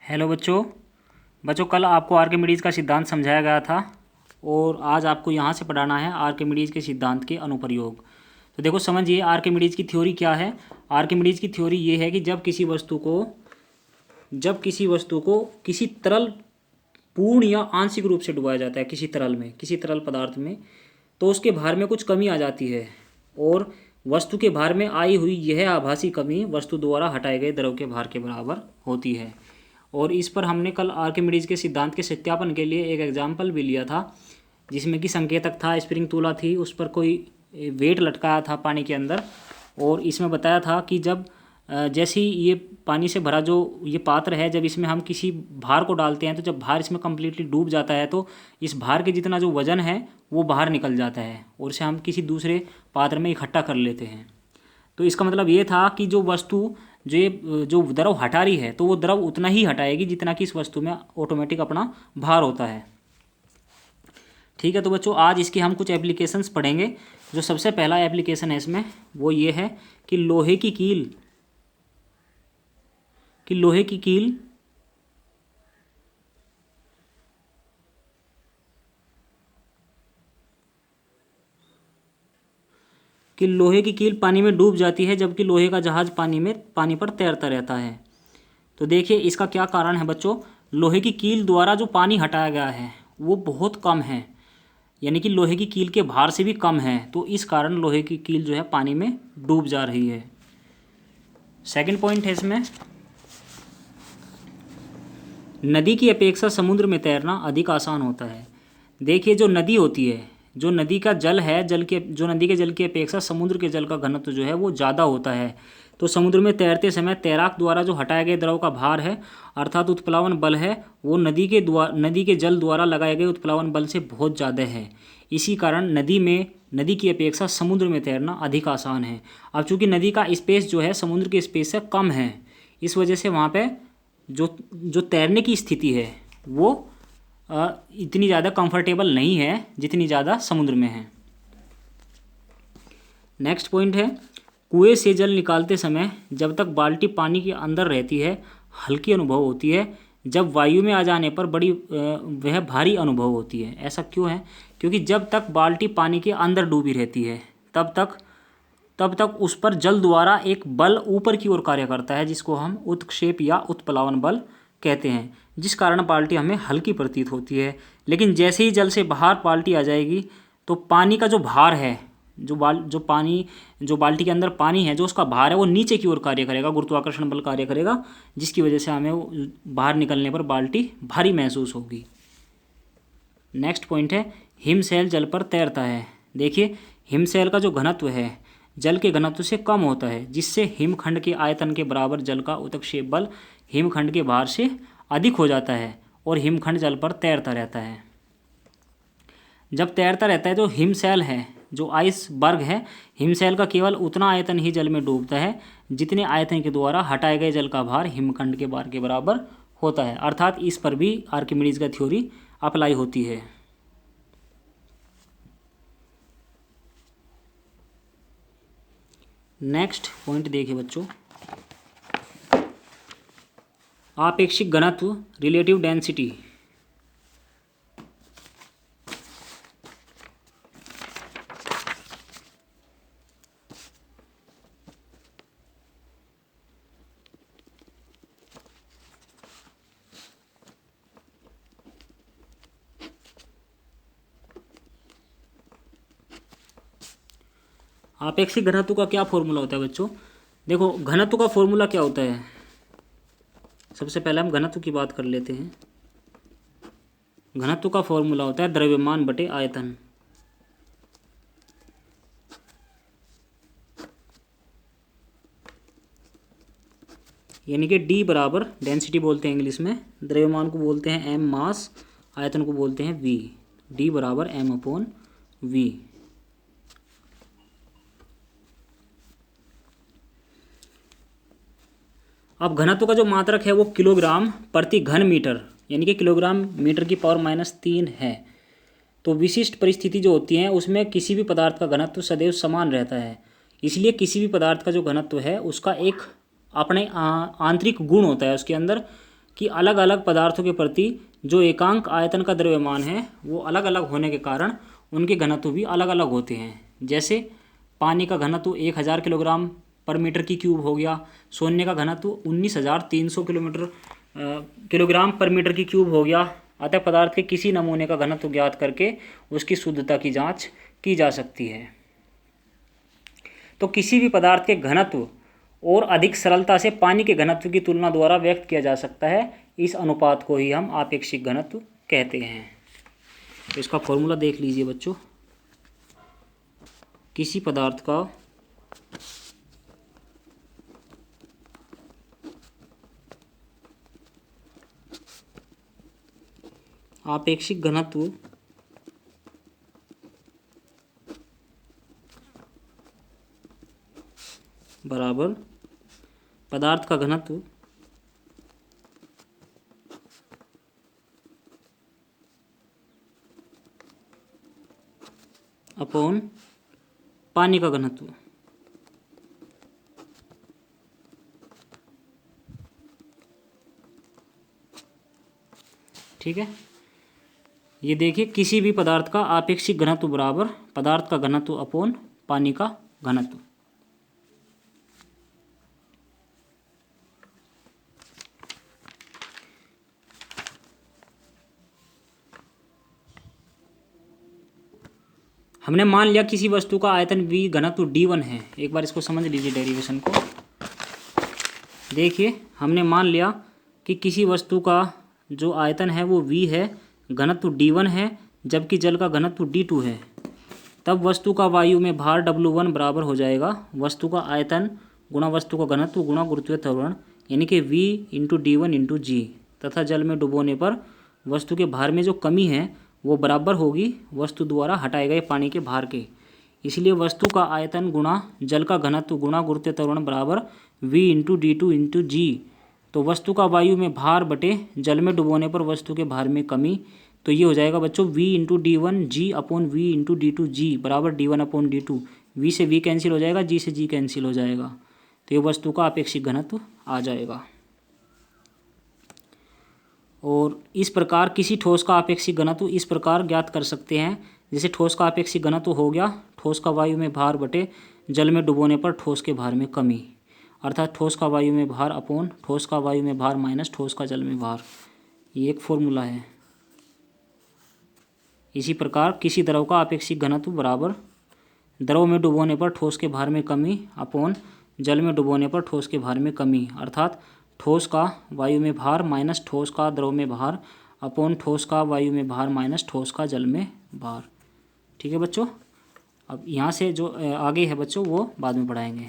Hello बच्चों। कल आपको आर्किमिडीज का सिद्धांत समझाया गया था और आज आपको यहाँ से पढ़ाना है आर्किमिडीज के सिद्धांत के अनुप्रयोग। तो देखो समझिए आर्किमिडीज की थ्योरी क्या है। आर्किमिडीज की थ्योरी ये है कि जब किसी वस्तु को किसी तरल पूर्ण या आंशिक रूप से डुबाया जाता है किसी तरल पदार्थ में, तो उसके भार में कुछ कमी आ जाती है और वस्तु के भार में आई हुई यह आभासी कमी वस्तु द्वारा हटाए गए द्रव के भार के बराबर होती है। और इस पर हमने कल आर्किमिडीज के सिद्धांत के सत्यापन के लिए एक एग्जाम्पल भी लिया था, जिसमें कि संकेतक था, स्प्रिंग तूला थी, उस पर कोई वेट लटकाया था पानी के अंदर। और इसमें बताया था कि जब जैसे ही ये पानी से भरा जो ये पात्र है, जब इसमें हम किसी भार को डालते हैं तो जब भार इसमें कम्प्लीटली डूब जाता है तो इस भार के जितना जो वजन है वो बाहर निकल जाता है और इसे हम किसी दूसरे पात्र में इकट्ठा कर लेते हैं। तो इसका मतलब ये था कि जो वस्तु जो द्रव हटा रही है तो वो द्रव उतना ही हटाएगी जितना कि इस वस्तु में ऑटोमेटिक अपना भार होता है। ठीक है, तो बच्चों आज इसके हम कुछ एप्लीकेशंस पढ़ेंगे। जो सबसे पहला एप्लीकेशन है इसमें वो ये है कि लोहे की कील कि लोहे की कील पानी में डूब जाती है जबकि लोहे का जहाज पानी पर तैरता रहता है। तो देखिए इसका क्या कारण है बच्चों। लोहे की कील द्वारा जो पानी हटाया गया है वो बहुत कम है, यानी कि लोहे की कील के भार से भी कम है, तो इस कारण लोहे की कील जो है पानी में डूब जा रही है। सेकंड पॉइंट है इसमें, नदी की अपेक्षा समुद्र में तैरना अधिक आसान होता है। देखिए जो नदी होती है, जो नदी का जल है, जो नदी के जल की अपेक्षा समुद्र के जल का घनत्व जो है वो ज़्यादा होता है। तो समुद्र में तैरते समय तैराक द्वारा जो हटाए गए द्रव का भार है अर्थात उत्प्लावन बल है वो नदी के जल द्वारा लगाए गए उत्प्लावन बल से बहुत ज़्यादा है। इसी कारण नदी की अपेक्षा समुद्र में तैरना अधिक आसान है। अब चूँकि नदी का स्पेस जो है समुद्र के स्पेस से कम है, इस वजह से वहाँ पे जो तैरने की स्थिति है वो इतनी ज़्यादा कंफर्टेबल नहीं है जितनी ज़्यादा समुद्र में है। नेक्स्ट पॉइंट है, कुएं से जल निकालते समय जब तक बाल्टी पानी के अंदर रहती है हल्की अनुभव होती है, जब वायु में आ जाने पर वह भारी अनुभव होती है। ऐसा क्यों है? क्योंकि जब तक बाल्टी पानी के अंदर डूबी रहती है तब तक उस पर जल द्वारा एक बल ऊपर की ओर कार्य करता है जिसको हम उत्क्षेप या उत्प्लावन बल कहते हैं, जिस कारण बाल्टी हमें हल्की प्रतीत होती है। लेकिन जैसे ही जल से बाहर बाल्टी आ जाएगी तो पानी का जो भार है, जो बाल्टी के अंदर पानी है, जो उसका भार है वो नीचे की ओर कार्य करेगा, गुरुत्वाकर्षण बल कार्य करेगा, जिसकी वजह से हमें बाहर निकलने पर बाल्टी भारी महसूस होगी। नेक्स्ट पॉइंट है, हिमशैल जल पर तैरता है। देखिए हिमशैल का जो घनत्व है जल के घनत्व से कम होता है, जिससे हिमखंड के आयतन के बराबर जल का उत्क्षेप बल हिमखंड के भार से अधिक हो जाता है और हिमखंड जल पर तैरता रहता है। जब तैरता रहता है तो हिमशैल है, जो आइसबर्ग है, हिमशैल का केवल उतना आयतन ही जल में डूबता है जितने आयतन के द्वारा हटाए गए जल का भार हिमखंड के भार के बराबर होता है। अर्थात इस पर भी आर्किमिडीज का थ्योरी अप्लाई होती है। नेक्स्ट पॉइंट देखिए बच्चों, आपेक्षिक घनत्व रिलेटिव डेंसिटी। आपेक्षिक घनत्व का क्या फॉर्मूला होता है बच्चों? देखो घनत्व का फॉर्मूला क्या होता है, सबसे पहले हम घनत्व की बात कर लेते हैं। घनत्व का फॉर्मूला होता है द्रव्यमान बटे आयतन। यानी कि D बराबर डेंसिटी बोलते हैं इंग्लिश में, द्रव्यमान को बोलते हैं m मास, आयतन को बोलते हैं V। D बराबर m/v। अब घनत्व का जो मात्रक है वो किलोग्राम प्रति घन मीटर, यानी कि किलोग्राम मीटर की पावर -3 है। तो विशिष्ट परिस्थिति जो होती है उसमें किसी भी पदार्थ का घनत्व सदैव समान रहता है, इसलिए किसी भी पदार्थ का जो घनत्व है उसका एक अपने आंतरिक गुण होता है उसके अंदर, कि अलग अलग पदार्थों के प्रति जो एकांक आयतन का द्रव्यमान है वो अलग अलग होने के कारण उनके घनत्व भी अलग अलग होते हैं। जैसे पानी का घनत्व 1000 किलोग्राम पर मीटर की क्यूब हो गया, सोने का घनत्व 19,300 किलोग्राम पर मीटर की क्यूब हो गया। अतः पदार्थ के किसी नमूने का घनत्व ज्ञात करके उसकी शुद्धता की जांच की जा सकती है। तो किसी भी पदार्थ के घनत्व और अधिक सरलता से पानी के घनत्व की तुलना द्वारा व्यक्त किया जा सकता है। इस अनुपात को ही हम आपेक्षिक घनत्व कहते हैं। तो इसका फॉर्मूला देख लीजिए बच्चों। किसी पदार्थ का आपेक्षिक घनत्व बराबर पदार्थ का घनत्व अपॉन पानी का घनत्व। ठीक है, ये देखिए किसी भी पदार्थ का आपेक्षिक घनत्व बराबर पदार्थ का घनत्व अपॉन पानी का घनत्व। हमने मान लिया किसी वस्तु का आयतन V घनत्व D1 है। एक बार इसको समझ लीजिए डेरिवेशन को। देखिए हमने मान लिया कि किसी वस्तु का जो आयतन है वो V है, घनत्व D1 है, जबकि जल का घनत्व D2 है। तब वस्तु का वायु में भार W1 बराबर हो जाएगा वस्तु का आयतन गुणा वस्तु का घनत्व गुणा गुरुत्वीय त्वरण, यानी कि V into D1 into G। तथा जल में डुबोने पर वस्तु के भार में जो कमी है वो बराबर होगी वस्तु द्वारा हटाए गए पानी के भार के। इसलिए वस्तु का आयतन गुणा जल का घनत्व गुणा गुरुत्वीय त्वरण बराबर V into D2 into G। तो वस्तु का वायु में भार बटे जल में डुबोने पर वस्तु के भार में कमी, तो ये हो जाएगा बच्चों V into D1 G upon V into D2 G बराबर D1 अपॉन D2। V से V कैंसिल हो जाएगा, G से G कैंसिल हो जाएगा, तो ये वस्तु का आपेक्षिक घनत्व आ जाएगा। और इस प्रकार किसी ठोस का आपेक्षिक घनत्व इस प्रकार ज्ञात कर सकते हैं। जैसे ठोस का आपेक्षिक घनत्व हो गया ठोस का वायु में भार बटे जल में डुबोने पर ठोस के भार में कमी, अर्थात ठोस का वायु में भार अपॉन ठोस का वायु में भार माइनस ठोस का जल में भार। ये एक फॉर्मूला है। इसी प्रकार किसी द्रव का आपेक्षिक घनत्व बराबर द्रव में डुबोने पर ठोस के भार में कमी अपॉन जल में डुबोने पर ठोस के भार में कमी, अर्थात ठोस का वायु में भार माइनस ठोस का द्रव में भार अपॉन ठोस का वायु में भार माइनस ठोस का जल में भार। ठीक है बच्चों, अब यहाँ से जो आगे है बच्चों वो बाद में पढ़ाएंगे।